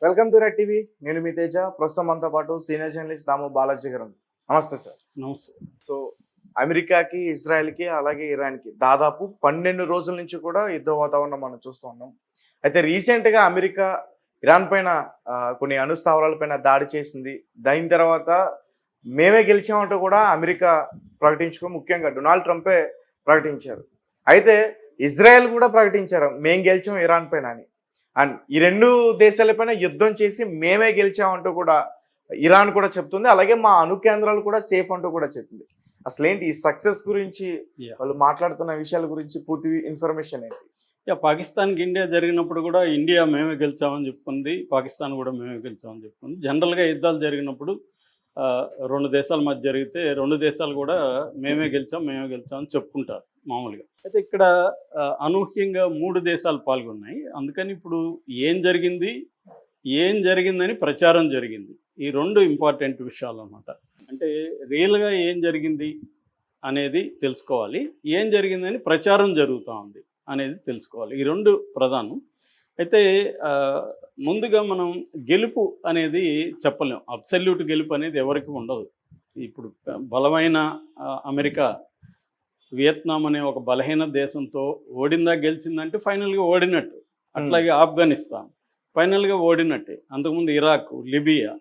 Welcome to red TV. నేను మీ తేజ. ప్రస్తుతం మనతో పాటు సీనియర్ జర్నలిస్ట్ దాము బాలాజీ గారు. నమస్తే సార్. నమస్తే. సో అమెరికాకి, ఇజ్రాయెల్కి, అలాగే ఇరాన్కి దాదాపు 12 రోజుల నుంచి కూడా యుద్ధ వాతావరణం మనం చూస్తూ ఉన్నాం. అయితే రీసెంట్గా అమెరికా ఇరాన్ పైన కొన్ని అణుస్థావరాల పైన దాడి చేసింది. దాని తర్వాత మేమే గెలిచామంటూ కూడా అమెరికా ప్రకటించుకుని, ముఖ్యంగా డొనాల్డ్ ట్రంపే ప్రకటించారు. అయితే ఇజ్రాయెల్ కూడా ప్రకటించారు మేం గెలిచాం ఇరాన్ పైన అని. అండ్ ఈ రెండు దేశాలపైన యుద్ధం చేసి మేమే గెలిచామంటూ కూడా ఇరాన్ కూడా చెప్తుంది. అలాగే మా అణు కేంద్రాలు కూడా సేఫ్ అంటూ కూడా చెప్తుంది. అసలు ఏంటి ఈ సక్సెస్ గురించి, వాళ్ళు మాట్లాడుతున్న విషయాల గురించి పూర్తి ఇన్ఫర్మేషన్ ఏంటి? పాకిస్తాన్కి ఇండియా జరిగినప్పుడు కూడా ఇండియా మేమే గెలిచామని చెప్పుకుంది, పాకిస్తాన్ కూడా మేమే గెలిచామని చెప్పుకుంది. జనరల్గా యుద్ధాలు జరిగినప్పుడు రెండు దేశాల మధ్య జరిగితే రెండు దేశాలు కూడా మేమే గెలిచామని చెప్పుకుంటారు మామూలుగా. అయితే ఇక్కడ అనూహ్యంగా 3 దేశాలు పాల్గొన్నాయి. అందుకని ఇప్పుడు ఏం జరిగిందని ప్రచారం జరిగింది. ఈ 2 ఇంపార్టెంట్ విషయాలు అన్నమాట. అంటే రియల్గా ఏం జరిగింది అనేది తెలుసుకోవాలి, ఏం జరిగిందని ప్రచారం జరుగుతూ ఉంది అనేది తెలుసుకోవాలి. ఈ 2 ప్రధానం. అయితే ముందుగా మనం గెలుపు అనేది చెప్పలేం. అబ్సల్యూట్ గెలుపు అనేది ఎవరికి ఉండదు. ఇప్పుడు బలమైన అమెరికా వియత్నాం అనే ఒక బలహీన దేశంతో ఓడిందా గెలిచిందంటే ఫైనల్గా ఓడినట్టు. అట్లాగే ఆఫ్ఘనిస్తాన్ ఫైనల్గా ఓడినట్టే. అంతకుముందు ఇరాక్, లిబియా,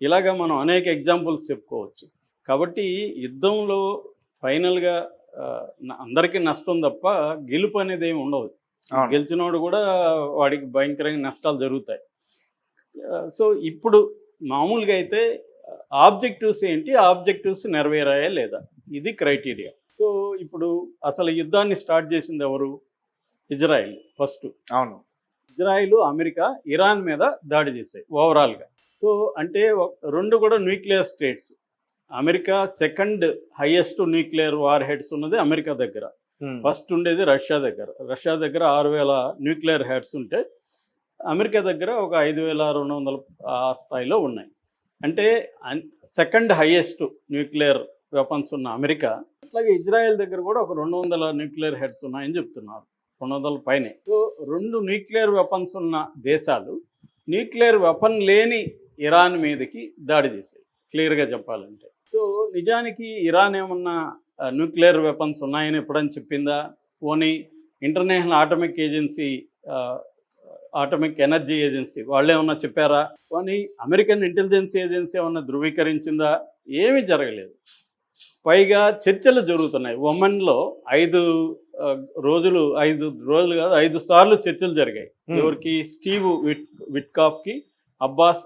ఇలాగా మనం అనేక ఎగ్జాంపుల్స్ చెప్పుకోవచ్చు. కాబట్టి యుద్ధంలో ఫైనల్గా అందరికీ నష్టం తప్ప గెలుపు అనేది ఏమి ఉండదు. గెలిచినోడు కూడా వాడికి భయంకరంగా నష్టాలు జరుగుతాయి. సో ఇప్పుడు మామూలుగా అయితే ఆబ్జెక్టివ్స్ ఏంటి, ఆబ్జెక్టివ్స్ నెరవేరాయా లేదా, ఇది క్రైటీరియా. సో ఇప్పుడు అసలు యుద్ధాన్ని స్టార్ట్ చేసింది ఎవరు? Israel first. అవును, ఇజ్రాయిల్, అమెరికా ఇరాన్ మీద దాడి చేశాయి ఓవరాల్గా. సో అంటే 2 కూడా nuclear states. America second highest nuclear war heads ఉన్నది అమెరికా దగ్గర. ఫస్ట్ ఉండేది రష్యా దగ్గర 6000 న్యూక్లియర్ హెడ్స్ ఉంటే అమెరికా దగ్గర ఒక 5200 ఆ స్థాయిలో ఉన్నాయి. అంటే సెకండ్ హైయెస్ట్ న్యూక్లియర్ వెపన్స్ ఉన్న అమెరికా. అట్లాగే ఇజ్రాయెల్ దగ్గర కూడా ఒక 200 న్యూక్లియర్ హెడ్స్ ఉన్నాయని చెప్తున్నారు, 200 పైనే. సో 2 న్యూక్లియర్ వెపన్స్ ఉన్న దేశాలు న్యూక్లియర్ వెపన్ లేని ఇరాన్ మీదకి దాడి చేశాయి, క్లియర్గా చెప్పాలంటే. సో నిజానికి ఇరాన్ ఏమన్నా న్యూక్లియర్ వెపన్స్ ఉన్నాయని ఎప్పుడని చెప్పిందా? పోనీ ఇంటర్నేషనల్ ఆటమిక్ ఎనర్జీ ఏజెన్సీ వాళ్ళు ఏమన్నా చెప్పారా? పోనీ అమెరికన్ ఇంటెలిజెన్స్ ఏజెన్సీ ఏమన్నా ధృవీకరించిందా? ఏమీ జరగలేదు. పైగా చర్చలు జరుగుతున్నాయి. ఒమన్లో 5 రోజులు కాదు 5 సార్లు చర్చలు జరిగాయి. ఎవరికి? స్టీవ్ విట్కాఫ్కి, అబ్బాస్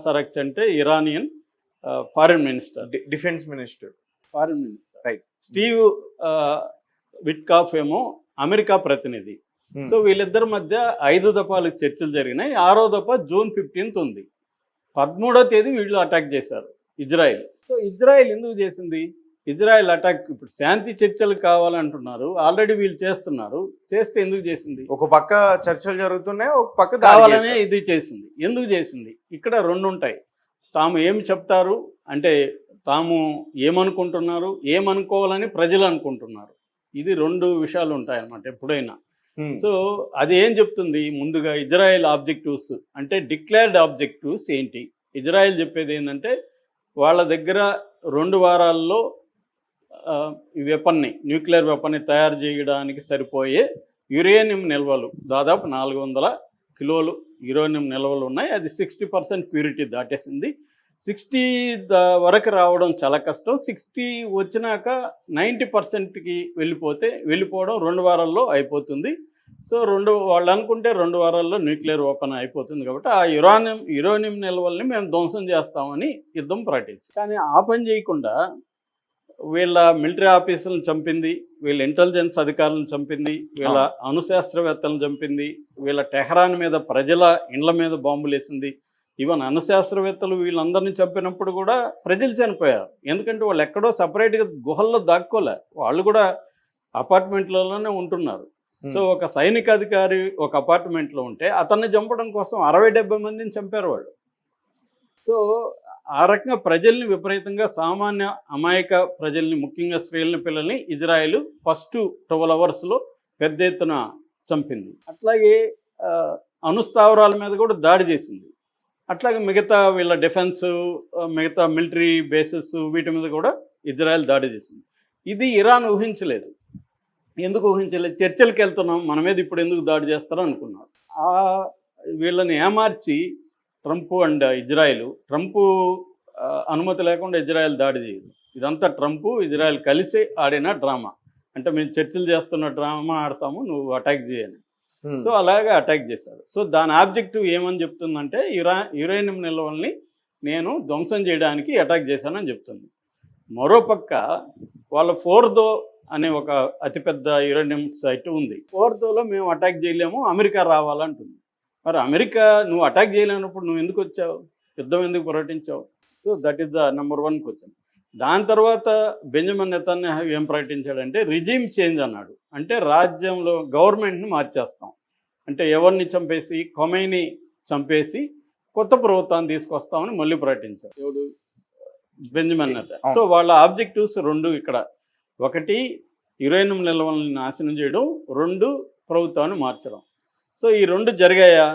అరాక్చి అంటే Iranian foreign minister, defence minister, foreign minister, right. Steve Witkoff ఏమో అమెరికా ప్రతినిధి. సో వీళ్ళిద్దరి మధ్య 5 దఫాలు చర్చలు జరిగినాయి. 6వ దఫా జూన్ 15 ఉంది. 13వ తేదీ వీళ్ళు అటాక్ చేశారు ఇజ్రాయిల్. సో ఇజ్రాయిల్ ఎందుకు చేసింది? ఇజ్రాయిల్ అటాక్ ఇప్పుడు శాంతి చర్చలు కావాలంటున్నారు, ఆల్రెడీ వీళ్ళు చేస్తున్నారు. చేస్తే ఎందుకు చేసింది? ఒక పక్క చర్చలు జరుగుతున్నాయి, ఒక పక్క కావాలనే ఇది చేసింది. ఎందుకు చేసింది? ఇక్కడ 2 ఉంటాయి. తాము ఏమి చెప్తారు అంటే తాము ఏమనుకుంటున్నారు, ఏమనుకోవాలని ప్రజలు అనుకుంటున్నారు. ఇది 2 విషయాలు ఉంటాయన్నమాట ఎప్పుడైనా. సో అది ఏం చెప్తుంది? ముందుగా ఇజ్రాయెల్ ఆబ్జెక్టివ్స్ అంటే డిక్లేర్డ్ ఆబ్జెక్టివ్స్ ఏంటి? ఇజ్రాయెల్ చెప్పేది ఏంటంటే వాళ్ళ దగ్గర 2 వారాల్లో న్యూక్లియర్ వెపన్ని తయారు చేయడానికి సరిపోయే యురేనియం నిల్వలు దాదాపు 400 కిలోలు యురేనియం నిల్వలు ఉన్నాయి. అది 60% ప్యూరిటీ దాటేసింది. 60 వరకు రావడం చాలా కష్టం. 60 వచ్చినాక 90%కి వెళ్ళిపోవడం 2 వారాల్లో అయిపోతుంది. సో వాళ్ళు అనుకుంటే 2 వారాల్లో న్యూక్లియర్ వెపన్ అయిపోతుంది. కాబట్టి ఆ యురేనియం నిల్వల్ని మేము ధ్వంసం చేస్తామని యుద్ధం ప్రకటించారు. కానీ ఆ పని చేయకుండా వీళ్ళ మిలిటరీ ఆఫీసులను చంపింది, వీళ్ళ ఇంటెలిజెన్స్ అధికారులను చంపింది, వీళ్ళ అణుశాస్త్రవేత్తలను చంపింది, వీళ్ళ టెహరాన్ మీద ప్రజల ఇండ్ల మీద బాంబులు వేసింది. ఈవెన్ అణుశాస్త్రవేత్తలు వీళ్ళందరినీ చంపినప్పుడు కూడా ప్రజలు చనిపోయారు. ఎందుకంటే వాళ్ళు ఎక్కడో సపరేట్గా గుహల్లో దాక్కోలే, వాళ్ళు కూడా అపార్ట్మెంట్లలోనే ఉంటున్నారు. సో ఒక సైనిక అధికారి ఒక అపార్ట్మెంట్లో ఉంటే అతన్ని చంపడం కోసం 60-70 మందిని చంపారు వాళ్ళు. సో ఆ రకంగా ప్రజల్ని విపరీతంగా, సామాన్య అమాయక ప్రజల్ని, ముఖ్యంగా స్త్రీలని, పిల్లల్ని ఇజ్రాయెల్ ఫస్ట్ 12 అవర్స్లో పెద్ద ఎత్తున చంపింది. అట్లాగే అణుస్థావరాల మీద కూడా దాడి చేసింది. అట్లాగే మిగతా వీళ్ళ డిఫెన్స్, మిగతా మిలిటరీ బేసెస్ వీటి మీద కూడా ఇజ్రాయెల్ దాడి చేసింది. ఇది ఇరాన్ ఊహించలేదు. ఎందుకు ఊహించలేదు? చర్చలకు వెళ్తున్నాం, మన మీద ఇప్పుడు ఎందుకు దాడి చేస్తారో అనుకున్నారు. వీళ్ళని ఏమార్చి ట్రంప్ అండ్ ఇజ్రాయెల్, ట్రంప్ అనుమతి లేకుండా ఇజ్రాయెల్ దాడి చేయదు. ఇదంతా ట్రంప్ ఇజ్రాయెల్ కలిసి ఆడిన డ్రామా. అంటే మేము చర్చలు చేస్తున్న డ్రామా ఆడతాము, నువ్వు అటాక్ చేయని. సో అలాగే అటాక్ చేశాడు. సో దాని ఆబ్జెక్టివ్ ఏమని చెప్తుందంటే యురేనియం నిల్వల్ని నేను ధ్వంసం చేయడానికి అటాక్ చేశానని చెప్తుంది. మరోపక్క వాళ్ళ ఫోర్దో అనే ఒక అతిపెద్ద యురేనియం సైట్ ఉంది. ఫోర్దోలో మేము అటాక్ చేయలేము, అమెరికా రావాలంటుంది. మరి అమెరికా నువ్వు అటాక్ చేయలేనప్పుడు నువ్వు ఎందుకు వచ్చావు? యుద్ధం ఎందుకు ప్రకటించావు? So that is the number 1 question. దాని తర్వాత బెంజమిన్ నెతన్యాహు ఏం ప్రకటించాడంటే రిజీమ్ చేంజ్ అన్నాడు. అంటే రాజ్యంలో గవర్నమెంట్ని మార్చేస్తాం. అంటే ఎవరిని చంపేసి, ఖొమైనీ చంపేసి కొత్త ప్రభుత్వాన్ని తీసుకొస్తామని మళ్ళీ ప్రకటించాడు. ఎవడు? Benjamin Netanyahu. సో వాళ్ళ ఆబ్జెక్టివ్స్ 2 ఇక్కడ. ఒకటి యురేనియం నిల్వలను నాశనం చేయడం, 2 ప్రభుత్వాన్ని మార్చడం. సో ఈ 2 జరిగాయా?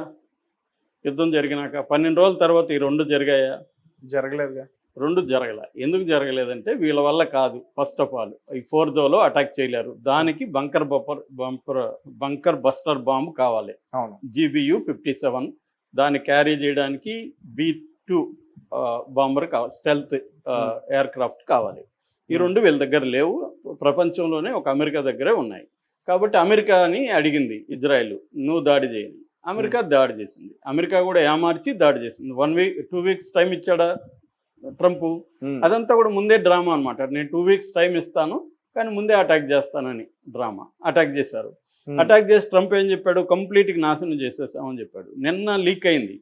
యుద్ధం జరిగినాక 12 రోజుల తర్వాత ఈ 2 జరిగాయా? జరగలేదుగా. 2 జరగలే. ఎందుకు జరగలేదంటే వీళ్ళ వల్ల కాదు. ఫస్ట్ ఆఫ్ ఆల్ ఈ ఫోర్దోలో అటాక్ చేయలేరు. దానికి బంకర్ బస్టర్ బాంబు కావాలి. అవును. GBU-57 దాన్ని క్యారీ చేయడానికి B-2 బాంబర్ కావాలి, స్టెల్త్ ఎయిర్ క్రాఫ్ట్ కావాలి. ఈ 2 వీళ్ళ దగ్గర లేవు. ప్రపంచంలోనే ఒక అమెరికా దగ్గరే ఉన్నాయి. కాబట్టి అమెరికాని అడిగింది ఇజ్రాయెల్, నువ్వు దాడి చేయని. అమెరికా దాడి చేసింది. అమెరికా కూడా ఏమార్చి దాడి చేసింది. 2 వీక్స్ టైం ఇచ్చాడా ట్రంప్? అదంతా కూడా ముందే డ్రామా అనమాట. నేను 2 వీక్స్ టైం ఇస్తాను, కానీ ముందే అటాక్ చేస్తానని డ్రామా. అటాక్ చేశారు. అటాక్ చేసి ట్రంప్ ఏం చెప్పాడు? కంప్లీట్గా నాశనం చేసేసామని చెప్పాడు. నిన్న లీక్ అయింది,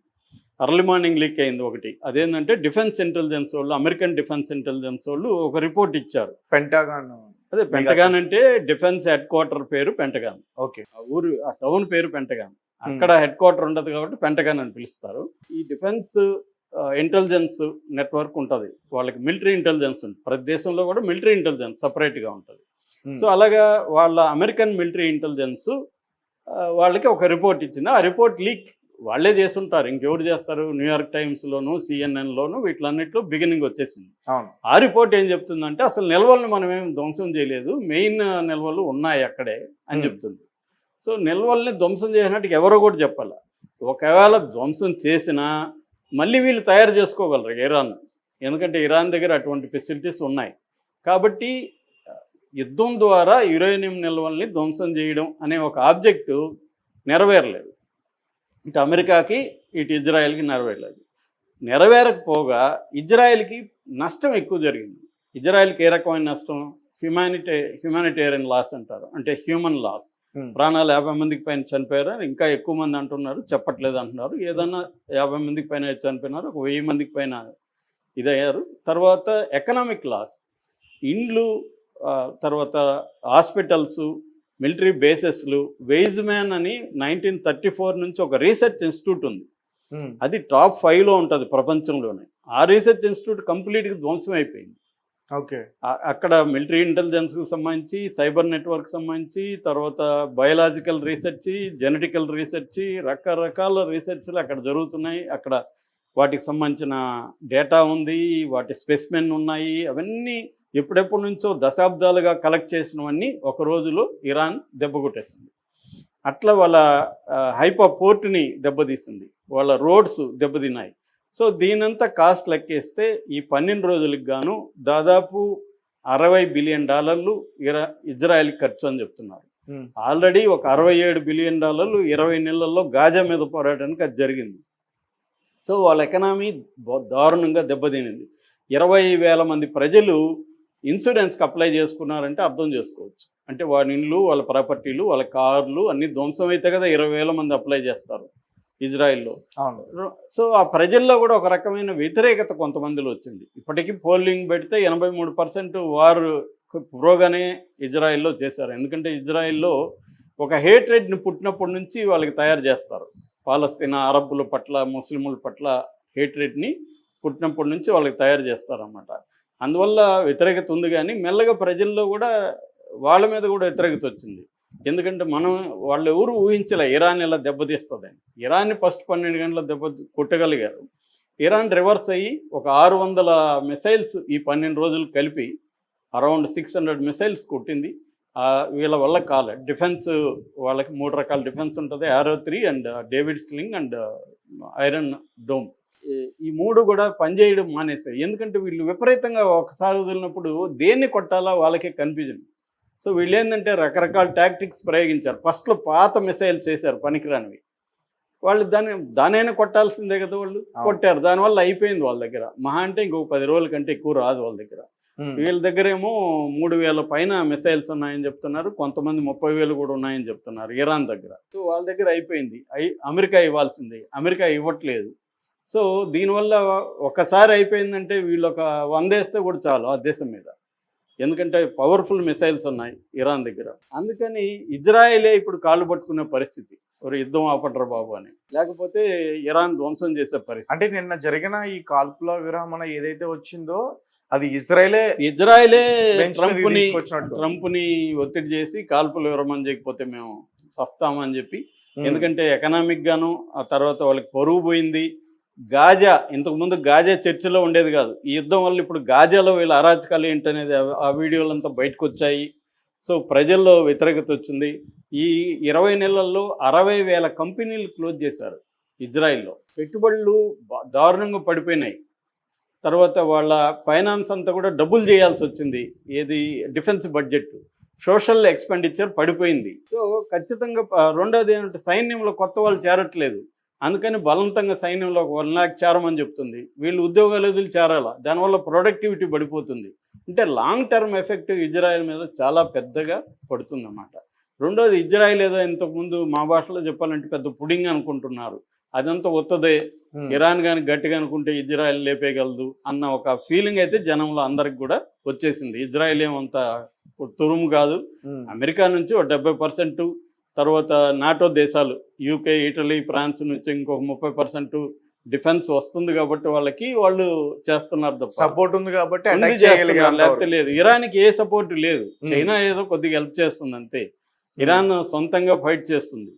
అర్లీ మార్నింగ్ లీక్ అయింది ఒకటి. అదేంటంటే డిఫెన్స్ ఇంటెలిజెన్స్ వాళ్ళు, అమెరికన్ డిఫెన్స్ ఇంటెలిజెన్స్ వాళ్ళు ఒక రిపోర్ట్ ఇచ్చారు. పెంటాగాన్. అదే పెంటగాన్ అంటే డిఫెన్స్ హెడ్ క్వార్టర్ పేరు పెంటగాన్. ఓకే. ఆ టౌన్ పేరు పెంటగాన్. అక్కడ హెడ్ క్వార్టర్ ఉండదు కాబట్టి పెంటగాన్ అని పిలుస్తారు. ఈ డిఫెన్స్ ఇంటెలిజెన్స్ నెట్వర్క్ ఉంటుంది. వాళ్ళకి మిలిటరీ ఇంటెలిజెన్స్ ఉంటుంది. ప్రతి దేశంలో కూడా మిలిటరీ ఇంటెలిజెన్స్ సపరేట్గా ఉంటుంది. సో అలాగా వాళ్ళ అమెరికన్ మిలిటరీ ఇంటెలిజెన్స్ వాళ్ళకి ఒక రిపోర్ట్ ఇచ్చింది. ఆ రిపోర్ట్ లీక్ వాళ్ళే చేస్తుంటారు. ఇంకెవరు చేస్తారు? న్యూయార్క్ టైమ్స్లోను, CNN-లోను వీటిలన్నిట్లో బిగినింగ్ వచ్చేసింది. ఆ రిపోర్ట్ ఏం చెప్తుందంటే అసలు నిల్వలను మనం ఏం ధ్వంసం చేయలేదు, మెయిన్ నిల్వలు ఉన్నాయి అక్కడే అని చెప్తుంది. సో నిల్వల్ని ధ్వంసం చేసినట్టు ఎవరో కూడా చెప్పాలి. ఒకవేళ ధ్వంసం చేసినా మళ్ళీ వీళ్ళు తయారు చేసుకోగలరు ఇరాన్. ఎందుకంటే ఇరాన్ దగ్గర అటువంటి ఫెసిలిటీస్ ఉన్నాయి. కాబట్టి యుద్ధం ద్వారా యురేనియం నిల్వల్ని ధ్వంసం చేయడం అనే ఒక ఆబ్జెక్టు నెరవేరలేదు. ఇటు అమెరికాకి, ఇటు ఇజ్రాయెల్కి నెరవేరలేదు. నెరవేరకపోగా ఇజ్రాయెల్కి నష్టం ఎక్కువ జరిగింది. ఇజ్రాయెల్కి ఏ రకమైన నష్టం? హ్యుమానిటేరియన్ లాస్ అంటారు. అంటే హ్యూమన్ లాస్. ప్రాణాలు 50 మందికి పైన చనిపోయారు. ఇంకా ఎక్కువ మంది అంటున్నారు, చెప్పట్లేదు అంటున్నారు. ఏదన్నా 50 మందికి పైన చనిపోయినారు, ఒక 1000 మందికి పైన ఇదయ్యారు. తర్వాత ఎకనామిక్ లాస్, ఇండ్లు, తర్వాత హాస్పిటల్స్, మిలిటరీ బేసెస్లు. వెయిజ్ మ్యాన్ అని 1934 నుంచి ఒక రీసెర్చ్ ఇన్స్టిట్యూట్ ఉంది. అది టాప్ 5లో ఉంటుంది ప్రపంచంలోనే. ఆ రీసెర్చ్ ఇన్స్టిట్యూట్ కంప్లీట్గా ధ్వంసం అయిపోయింది. ఓకే. అక్కడ మిలిటరీ ఇంటెలిజెన్స్కి సంబంధించి, సైబర్ నెట్వర్క్ సంబంధించి, తర్వాత బయోలాజికల్ రీసెర్చ్, జెనెటికల్ రీసెర్చ్, రకరకాల రీసెర్చ్లు అక్కడ జరుగుతున్నాయి. అక్కడ వాటికి సంబంధించిన డేటా ఉంది, వాటి స్పెసిమెన్ ఉన్నాయి. అవన్నీ ఎప్పుడెప్పటి నుంచో దశాబ్దాలుగా కలెక్ట్ చేసినవన్నీ ఒక రోజులో ఇరాన్ దెబ్బకొట్టేసింది. అట్లా వాళ్ళ హైపా పోర్ట్ని దెబ్బతీసింది, వాళ్ళ రోడ్స్ దెబ్బతిన్నాయి. సో దీనంతా కాస్ట్ లెక్కేస్తే ఈ 12 రోజులకు గాను దాదాపు $60 బిలియన్ ఇజ్రాయెల్కి ఖర్చు అని చెప్తున్నారు. ఆల్రెడీ ఒక $67 బిలియన్ 20 నెలల్లో గాజా మీద పోరాటానికి అది జరిగింది. సో వాళ్ళ ఎకనామీ దారుణంగా దెబ్బతినింది. 20,000 మంది ప్రజలు ఇన్సూరెన్స్కి అప్లై చేసుకున్నారంటే అర్థం చేసుకోవచ్చు. అంటే వాళ్ళ ఇండ్లు, వాళ్ళ ప్రాపర్టీలు, వాళ్ళ కార్లు అన్నీ ధ్వంసం అయితే కదా 20,000 మంది అప్లై చేస్తారు ఇజ్రాయిల్లో. సో ఆ ప్రజల్లో కూడా ఒక రకమైన వ్యతిరేకత కొంతమందిలో వచ్చింది. ఇప్పటికీ పోలింగ్ పెడితే 83% వారు ప్రోగానే ఇజ్రాయిల్లో చేశారు. ఎందుకంటే ఇజ్రాయిల్లో ఒక హేట్రెడ్ని పుట్టినప్పటి నుంచి వాళ్ళకి తయారు చేస్తారు. పాలస్తీనా అరబ్బుల పట్ల, ముస్లిముల పట్ల హేట్రెడ్ని పుట్టినప్పటి నుంచి వాళ్ళకి తయారు చేస్తారన్నమాట. అందువల్ల వ్యతిరేకత ఉంది. కానీ మెల్లగా ప్రజల్లో కూడా వాళ్ళ మీద కూడా వ్యతిరేకత వచ్చింది. ఎందుకంటే వాళ్ళు ఎవరు ఊహించలే ఇరాన్ ఇలా దెబ్బతీస్తుందని. ఇరాన్ని ఫస్ట్ 12 గంటల కొట్టగలిగారు. ఇరాన్ రివర్స్ అయ్యి ఒక 600 మిసైల్స్ ఈ 12 రోజులు కలిపి అరౌండ్ 600 మిసైల్స్ కొట్టింది. వీళ్ళ వల్ల కాలే. డిఫెన్స్ వాళ్ళకి 3 రకాల డిఫెన్స్ ఉంటుంది. Arrow 3 and David sling and iron dome. ఈ 3 కూడా పనిచేయడం మానేశాయి. ఎందుకంటే వీళ్ళు విపరీతంగా ఒకసారి వదిలినప్పుడు దేన్ని కొట్టాలా వాళ్ళకే కన్ఫ్యూజన్. సో వీళ్ళు ఏంటంటే రకరకాల టాక్టిక్స్ ప్రయోగించారు. ఫస్ట్లో పాత మిసైల్స్ వేశారు పనికిరానివి. వాళ్ళు దానైనా కొట్టాల్సిందే కదా, వాళ్ళు కొట్టారు. దానివల్ల అయిపోయింది వాళ్ళ దగ్గర. మహా అంటే ఇంకొక 10 రోజుల కంటే ఎక్కువ రాదు వాళ్ళ దగ్గర. వీళ్ళ దగ్గర ఏమో 3000 పైన మిసైల్స్ ఉన్నాయని చెప్తున్నారు. కొంతమంది 30,000 కూడా ఉన్నాయని చెప్తున్నారు ఇరాన్ దగ్గర. సో వాళ్ళ దగ్గర అయిపోయింది. అమెరికా ఇవ్వాల్సింది, అమెరికా ఇవ్వట్లేదు. సో దీనివల్ల ఒకసారి అయిపోయిందంటే వీళ్ళు ఒక 100 వేస్తే కూడా చాలు ఆ దేశం మీద. ఎందుకంటే పవర్ఫుల్ మిసైల్స్ ఉన్నాయి ఇరాన్ దగ్గర. అందుకని ఇజ్రాయెలే ఇప్పుడు కాళ్ళు పట్టుకునే పరిస్థితి, ఒక యుద్ధం ఆపండ్రా బాబు అని. లేకపోతే ఇరాన్ ధ్వంసం చేసే పరిస్థితి. అంటే నిన్న జరిగిన ఈ కాల్పుల విరామణ ఏదైతే వచ్చిందో అది ఇజ్రాయెలే ట్రంప్ని ఒత్తిడి చేసి కాల్పులు విరమణ చేయకపోతే మేము వస్తామని చెప్పి. ఎందుకంటే ఎకనామిక్ గాను ఆ తర్వాత వాళ్ళకి పరువు పోయింది. గాజా ఇంతకుముందు గాజా చర్చలో ఉండేది కాదు. ఈ యుద్ధం వల్ల ఇప్పుడు గాజాలో వీళ్ళ అరాచకాలు ఏంటనేది ఆ వీడియోలంతా బయటకు వచ్చాయి. సో ప్రజల్లో వ్యతిరేకత వచ్చింది. ఈ 20 నెలల్లో 60,000 కంపెనీలు క్లోజ్ చేశారు ఇజ్రాయిల్లో. పెట్టుబడులు దారుణంగా పడిపోయినాయి. తర్వాత వాళ్ళ ఫైనాన్స్ అంతా కూడా డబుల్ చేయాల్సి వచ్చింది. ఏది డిఫెన్స్ బడ్జెట్, సోషల్ ఎక్స్పెండిచర్ పడిపోయింది. సో ఖచ్చితంగా రెండోది ఏంటంటే సైన్యంలో కొత్త వాళ్ళు చేరట్లేదు. అందుకని బలవంతంగా సైన్యంలో 1 లాక్ చేరమని చెప్తుంది. వీళ్ళు ఉద్యోగాలు వదిలి చేరాల. దానివల్ల ప్రొడక్టివిటీ పడిపోతుంది. అంటే లాంగ్ టర్మ్ ఎఫెక్ట్ ఇజ్రాయెల్ మీద చాలా పెద్దగా పడుతుందన్నమాట. రెండోది ఇజ్రాయెల్ ఏదో ఇంతకుముందు మా భాషలో చెప్పాలంటే పెద్ద పుడింగ్ అనుకుంటున్నారు. అదంతా ఒత్తదే. ఇరాన్ కానీ గట్టిగా అనుకుంటే ఇజ్రాయెల్ లేపేయగలదు అన్న ఒక ఫీలింగ్ అయితే జనంలో అందరికి కూడా వచ్చేసింది. ఇజ్రాయెల్ ఏమంత తురుము కాదు. అమెరికా నుంచి ఒక 70%, తర్వాత నాటో దేశాలు యూకే, ఇటలీ, ఫ్రాన్స్ నుంచి ఇంకొక 30% డిఫెన్స్ వస్తుంది కాబట్టి వాళ్ళు చేస్తున్నారు తప్ప సపోర్ట్ ఉంది కాబట్టి లేకపోతే లేదు. ఇరాన్కి ఏ సపోర్ట్ లేదు. చైనా ఏదో కొద్దిగా హెల్ప్ చేస్తుంది అంతే. ఇరాన్ సొంతంగా ఫైట్ చేస్తుంది.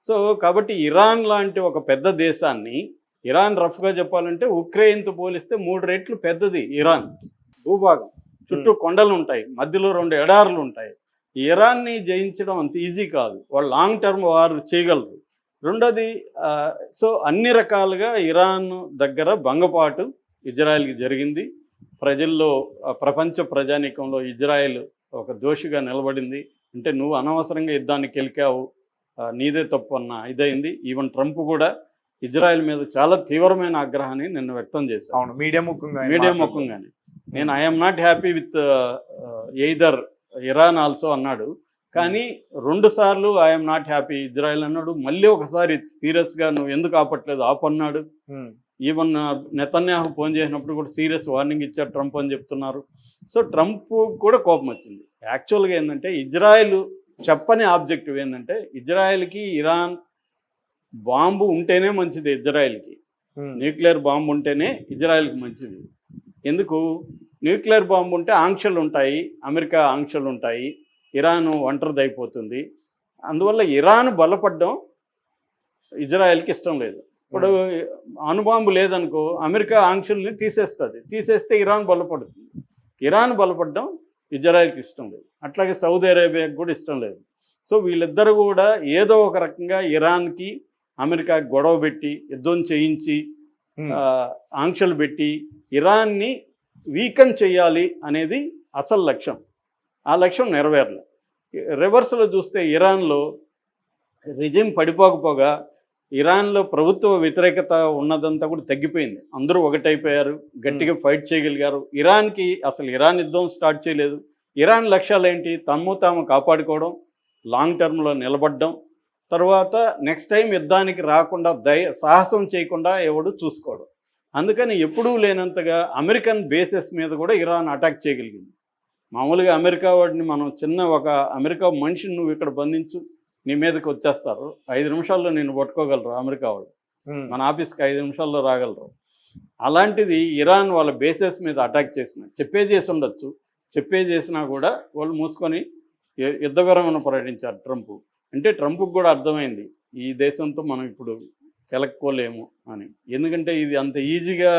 సో కాబట్టి ఇరాన్ లాంటి ఒక పెద్ద దేశాన్ని, ఇరాన్ రఫ్గా చెప్పాలంటే ఉక్రెయిన్తో పోలిస్తే 3 రెట్లు పెద్దది ఇరాన్ భూభాగం. చుట్టూ కొండలు ఉంటాయి, మధ్యలో 2 ఎడారులు ఉంటాయి. ఇరాన్ని జయించడం అంత ఈజీ కాదు. వాళ్ళు లాంగ్ టర్మ్ వారు చేయగలరు. రెండోది సో అన్ని రకాలుగా ఇరాన్ దగ్గర భంగపాటు ఇజ్రాయెల్కి జరిగింది. ప్రజల్లో, ప్రపంచ ప్రజానీకంలో ఇజ్రాయెల్ ఒక దోషిగా నిలబడింది. అంటే నువ్వు అనవసరంగా యుద్ధానికి గెలికావు, నీదే తప్పు అన్న ఇదైంది. ఈవెన్ ట్రంప్ కూడా ఇజ్రాయెల్ మీద చాలా తీవ్రమైన ఆగ్రహాన్ని నిన్న వ్యక్తం చేశాను. అవును, మీడియా ముఖంగానే. నేను I'm not happy with either Iran also అన్నాడు. కానీ 2 సార్లు ఐఎమ్ నాట్ హ్యాపీ ఇజ్రాయెల్ అన్నాడు. మళ్ళీ ఒకసారి సీరియస్గా నువ్వు ఎందుకు ఆపట్లేదు ఆపన్నాడు. ఈవెన్ నెతన్యాహు ఫోన్ చేసినప్పుడు కూడా సీరియస్ వార్నింగ్ ఇచ్చారు ట్రంప్ అని చెప్తున్నారు. సో ట్రంప్ కూడా కోపం వచ్చింది. యాక్చువల్గా ఏంటంటే ఇజ్రాయెల్ చెప్పని ఆబ్జెక్టివ్ ఏంటంటే ఇజ్రాయెల్కి ఇరాన్ బాంబు ఉంటేనే మంచిది. ఇజ్రాయెల్కి న్యూక్లియర్ బాంబు ఉంటేనే ఇజ్రాయెల్కి మంచిది. ఎందుకు? న్యూక్లియర్ బాంబు ఉంటే ఆంక్షలు ఉంటాయి, అమెరికా ఆంక్షలు ఉంటాయి, ఇరాన్ ఒంటరిది అయిపోతుంది. అందువల్ల ఇరాన్ బలపడడం ఇజ్రాయెల్కి ఇష్టం లేదు. ఇప్పుడు అణుబాంబు లేదనుకో అమెరికా ఆంక్షల్ని తీసేస్తే ఇరాన్ బలపడుతుంది. ఇరాన్ బలపడడం ఇజ్రాయెల్కి ఇష్టం లేదు. అట్లాగే సౌదీ అరేబియాకి కూడా ఇష్టం లేదు. సో వీళ్ళిద్దరూ కూడా ఏదో ఒక రకంగా ఇరాన్కి అమెరికాకి గొడవ పెట్టి యుద్ధం చేయించి ఆంక్షలు పెట్టి ఇరాన్ని వీకన్ చేయాలి అనేది అసలు లక్ష్యం. ఆ లక్ష్యం నెరవేరలేదు. రివర్స్లో చూస్తే ఇరాన్లో రిజిమ్ పడిపోకపోగా ఇరాన్లో ప్రభుత్వ వ్యతిరేకత ఉన్నదంతా కూడా తగ్గిపోయింది. అందరూ ఒకటైపోయారు, గట్టిగా ఫైట్ చేయగలిగారు. ఇరాన్ యుద్ధం స్టార్ట్ చేయలేదు. ఇరాన్ లక్ష్యాలు ఏంటి? తమ్ము తాము కాపాడుకోవడం, లాంగ్ టర్మ్లో నిలబడడం, తర్వాత నెక్స్ట్ టైం యుద్ధానికి రాకుండా సాహసం చేయకుండా ఎవడు చూసుకోవడం. అందుకని ఎప్పుడూ లేనంతగా అమెరికన్ బేసెస్ మీద కూడా ఇరాన్ అటాక్ చేయగలిగింది. మామూలుగా అమెరికా వాడిని మనం ఒక అమెరికా మనిషిని నువ్వు ఇక్కడ బంధించు, నీ మీదకి వచ్చేస్తారు, 5 నిమిషాల్లో నేను పట్టుకోగలరు అమెరికా వాళ్ళు. మన ఆఫీస్కి 5 నిమిషాల్లో రాగలరు. అలాంటిది ఇరాన్ వాళ్ళ బేసెస్ మీద అటాక్ చేసిన చెప్పేసి ఉండొచ్చు. చెప్పేసినా కూడా వాళ్ళు మూసుకొని యుద్ధ విరమణ ప్రకటించారు ట్రంప్. అంటే ట్రంప్కి కూడా అర్థమైంది ఈ దేశంతో మనం ఇప్పుడు కెలక్కోలేము అని. ఎందుకంటే ఇది అంత ఈజీగా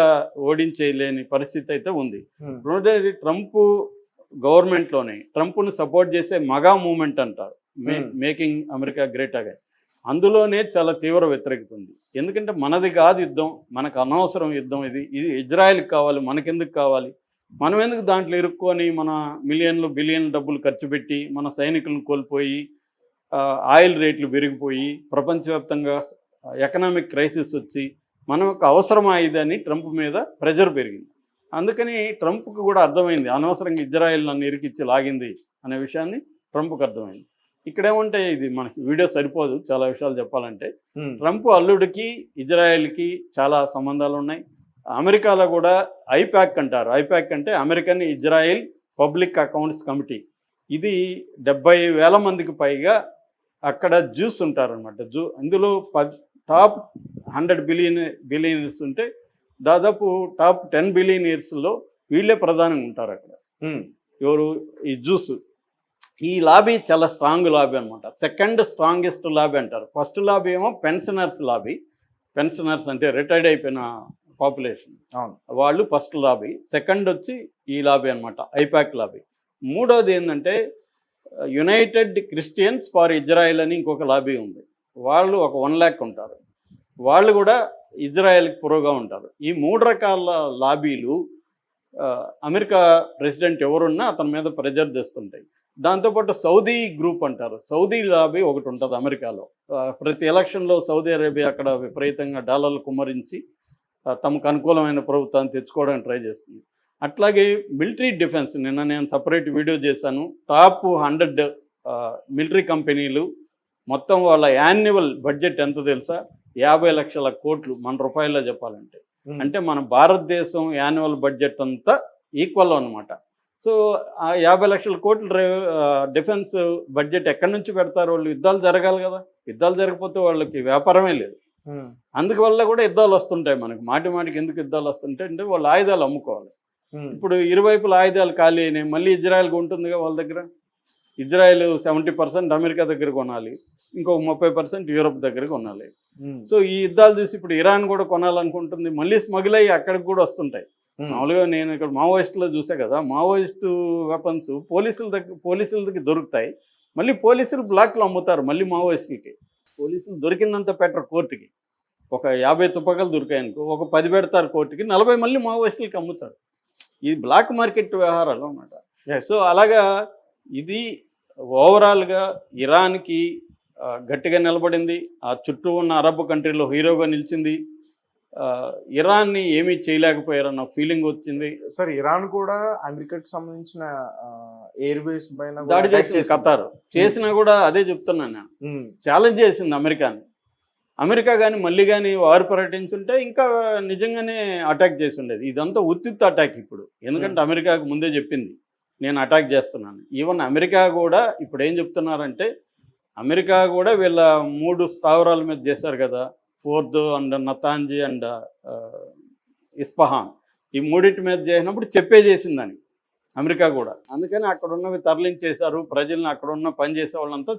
ఓడించేయలేని పరిస్థితి అయితే ఉంది. రెండోది ట్రంప్ గవర్నమెంట్లోనే ట్రంప్ను సపోర్ట్ చేసే మగా మూమెంట్ అంటారు, మేకింగ్ అమెరికా గ్రేట్ అగైన్. అందులోనే చాలా తీవ్ర వ్యతిరేకత ఉంది. ఎందుకంటే మనది కాదు యుద్ధం, మనకు అనవసరం యుద్ధం, ఇది ఇజ్రాయెల్కి కావాలి, మనకెందుకు కావాలి, మనం ఎందుకు దాంట్లో ఇరుక్కొని మన మిలియన్లు బిలియన్లు డబ్బులు ఖర్చు పెట్టి మన సైనికులను కోల్పోయి ఆయిల్ రేట్లు పెరిగిపోయి ప్రపంచవ్యాప్తంగా ఎకనామిక్ క్రైసిస్ వచ్చి మనకు అవసరమా ఇదని ట్రంప్ మీద ప్రెజర్ పెరిగింది. అందుకని ట్రంప్కి కూడా అర్థమైంది అనవసరంగా ఇజ్రాయెల్ నన్ను ఇరికిచ్చి లాగింది అనే విషయాన్ని ట్రంప్కి అర్థమైంది. ఇక్కడేమంటే ఇది మనకి వీడియో సరిపోదు చాలా విషయాలు చెప్పాలంటే. ట్రంప్ అల్లుడికి ఇజ్రాయెల్కి చాలా సంబంధాలు ఉన్నాయి. అమెరికాలో కూడా ఐపాక్ అంటారు. ఐపాక్ అంటే American Israel public accounts committee. ఇది 70,000 మందికి పైగా అక్కడ జ్యూస్ ఉంటారనమాట. ఇందులో టాప్ 100 బిలియనీర్స్ ఉంటే దాదాపు టాప్ 10 బిలియనీర్స్లో వీళ్ళే ప్రధానంగా ఉంటారు అక్కడ. ఎవరు? ఈ జ్యూస్. ఈ లాబీ చాలా స్ట్రాంగ్ లాబీ అనమాట. సెకండ్ స్ట్రాంగెస్ట్ లాబీ అంటారు. ఫస్ట్ లాబీ ఏమో పెన్షనర్స్ లాబీ. పెన్షనర్స్ అంటే రిటైర్డ్ అయిపోయిన పాపులేషన్, వాళ్ళు ఫస్ట్ లాబీ. సెకండ్ వచ్చి ఈ లాబీ అనమాట, ఐపాక్ లాబీ. మూడోది ఏంటంటే యునైటెడ్ క్రిస్టియన్స్ ఫర్ ఇజ్రాయెల్ అని ఇంకొక లాబీ ఉంది. వాళ్ళు ఒక 1 lakh ఉంటారు. వాళ్ళు కూడా ఇజ్రాయెల్కి పురోగా ఉంటారు. ఈ 3 రకాల లాబీలు అమెరికా ప్రెసిడెంట్ ఎవరున్నా అతని మీద ప్రెజర్ తెస్తుంటాయి. దాంతోపాటు సౌదీ గ్రూప్ అంటారు. సౌదీ లాబీ ఒకటి ఉంటుంది అమెరికాలో. ప్రతి ఎలక్షన్లో సౌదీ అరేబియా అక్కడ విపరీతంగా డాలర్లు కుమ్మరించి తమకు అనుకూలమైన ప్రభుత్వాన్ని తెచ్చుకోవడానికి ట్రై చేస్తుంది. అట్లాగే మిలిటరీ డిఫెన్స్, నిన్న నేను సపరేట్ వీడియో చేశాను. టాప్ 100 మిలిటరీ కంపెనీలు మొత్తం వాళ్ళ యాన్యువల్ బడ్జెట్ ఎంత తెలుసా? 50 లక్షల కోట్లు మన రూపాయల్లో చెప్పాలంటే. అంటే మన భారతదేశం యాన్యువల్ బడ్జెట్ అంతా ఈక్వల్ అనమాట. సో ఆ 50 లక్షల కోట్ల డిఫెన్స్ బడ్జెట్ ఎక్కడి నుంచి పెడతారు? వాళ్ళు యుద్ధాలు జరగాలి కదా. యుద్ధాలు జరగకపోతే వాళ్ళకి వ్యాపారమే లేదు. అందువల్ల కూడా యుద్ధాలు వస్తుంటాయి మనకి. మాటికి ఎందుకు యుద్ధాలు వస్తుంటాయి అంటే వాళ్ళు ఆయుధాలు అమ్ముకోవాలి. ఇప్పుడు ఇరువైపుల ఆయుధాలు ఖాళీ అయినాయి, మళ్ళీ ఇజ్రాయెల్కి ఉంటుందిగా వాళ్ళ దగ్గర. ఇజ్రాయెల్ 70% అమెరికా దగ్గర కొనాలి, ఇంకో 30% యూరోప్ దగ్గర కొనాలి. సో ఈ యుద్ధాలు చూసి ఇప్పుడు ఇరాన్ కూడా కొనాలనుకుంటుంది, మళ్ళీ స్మగుల్ అయ్యి అక్కడికి కూడా వస్తుంటాయి. మామూలుగా నేను ఇక్కడ మావోయిస్టులో చూసా కదా, మావోయిస్టు వెపన్స్ పోలీసులకి దొరుకుతాయి, మళ్ళీ పోలీసులు బ్లాక్లో అమ్ముతారు మళ్ళీ మావోయిస్టులకి. పోలీసులు దొరికిందంత పెట్టరు కోర్టుకి. ఒక 50 తుపాకులు దొరికాయనుకో, ఒక 10 పెడతారు కోర్టుకి, 40 మళ్ళీ మావోయిస్టులకి అమ్ముతారు. ఇది బ్లాక్ మార్కెట్ వ్యవహారాలు అన్నమాట. సో అలాగా ఇది ఓవరాల్గా ఇరాన్కి గట్టిగా నిలబడింది. ఆ చుట్టూ ఉన్న అరబ్ కంట్రీలో హీరోగా నిలిచింది. ఇరాన్ని ఏమీ చేయలేకపోయారన్న ఫీలింగ్ వచ్చింది. సార్, ఇరాన్ కూడా అమెరికాకి సంబంధించిన ఎయిర్ బేస్ పైన దాడి చేసింది. ఖతార్ చేసినా కూడా అదే చెప్తున్నాను నేను, ఛాలెంజ్ చేసింది అమెరికాని. అమెరికా కానీ మళ్ళీ కానీ వారు ప్రకటించుంటే ఇంకా నిజంగానే అటాక్ చేసి ఉండేది. ఇదంతా ఉత్తిత్ అటాక్ ఇప్పుడు. ఎందుకంటే అమెరికాకు ముందే చెప్పింది నేను అటాక్ చేస్తున్నాను. ఈవెన్ అమెరికా కూడా ఇప్పుడు ఏం చెప్తున్నారంటే, అమెరికా కూడా వీళ్ళ 3 స్థావరాల మీద చేశారు కదా, ఫోర్ద్ అండ్ నతాంజీ అండ్ ఇస్ఫహాన్, ఈ 3 మీద చేసినప్పుడు చేసిందని అమెరికా కూడా. అందుకని అక్కడ ఉన్నవి తరలించేశారు, ప్రజల్ని అక్కడ ఉన్న పనిచేసే వాళ్ళంతా